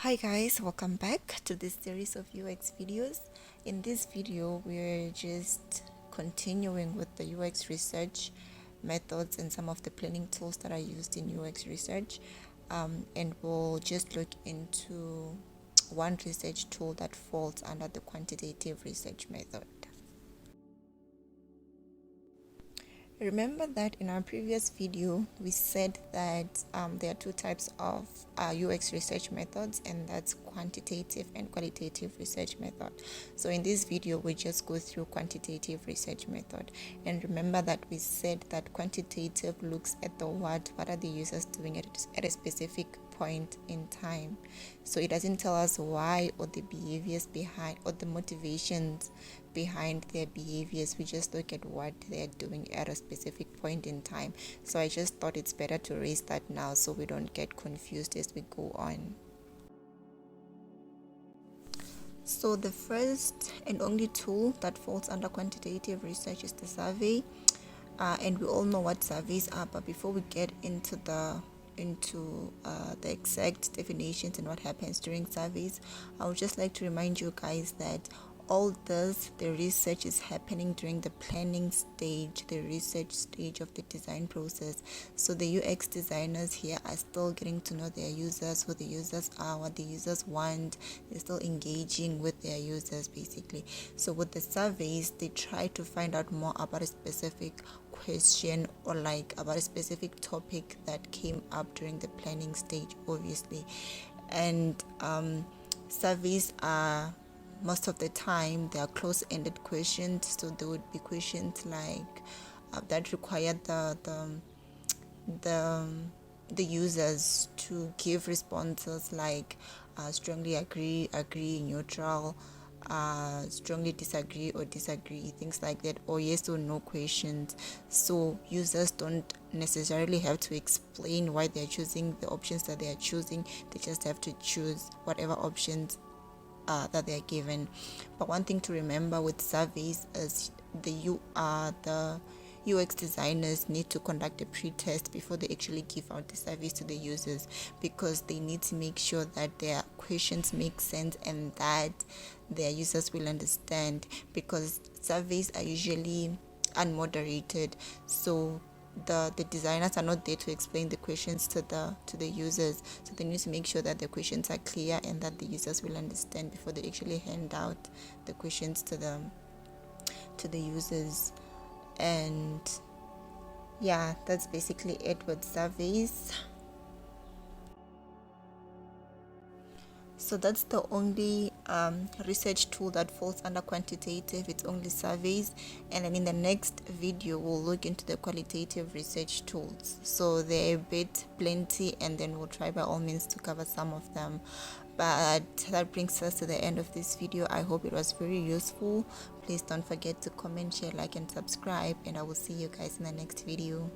Hi guys, welcome back to this series of UX videos. In this video, we're just continuing with the UX research methods and some of the planning tools that are used in UX research. And we'll just look into one research tool that falls under the quantitative research method. Remember that in our previous video, we said that there are two types of UX research methods, and that's quantitative and qualitative research method. So in this video, we just go through quantitative research method. And remember that we said that quantitative looks at the what are the users doing at a specific point in time. So it doesn't tell us why or the behaviors behind or the motivations behind their behaviors. We just look at what they're doing at a specific point in time. So I just thought it's better to raise that now so we don't get confused as we go on. So the first and only tool that falls under quantitative research is the survey, and we all know what surveys are. But before we get into the exact definitions and what happens during surveys, I would just like to remind you guys that all this, the research is happening during the planning stage, the research stage of the design process. So the UX designers here are still getting to know their users, who the users are, what the users want. They're still engaging with their users basically. So with the surveys, they try to find out more about a specific question or like about a specific topic that came up during the planning stage, obviously. And surveys are, most of the time, they are close-ended questions. So there would be questions like that require the users to give responses like strongly agree, neutral, strongly disagree or disagree, things like that, or yes or no questions. So users don't necessarily have to explain why they're choosing the options that they are choosing. They just have to choose whatever options that they're given. But one thing to remember with surveys is the UX designers need to conduct a pre-test before they actually give out the surveys to the users, because they need to make sure that their questions make sense and that their users will understand, because surveys are usually unmoderated. So the designers are not there to explain the questions to the users, so they need to make sure that the questions are clear and that the users will understand before they actually hand out the questions to the users. And yeah, that's basically it with surveys. So that's the only research tool that falls under quantitative. It's only surveys. And then in the next video, we'll look into the qualitative research tools. So they're a bit plenty, and then we'll try by all means to cover some of them. But that brings us to the end of this video. I hope it was very useful. Please don't forget to comment, share, like, and subscribe. And I will see you guys in the next video.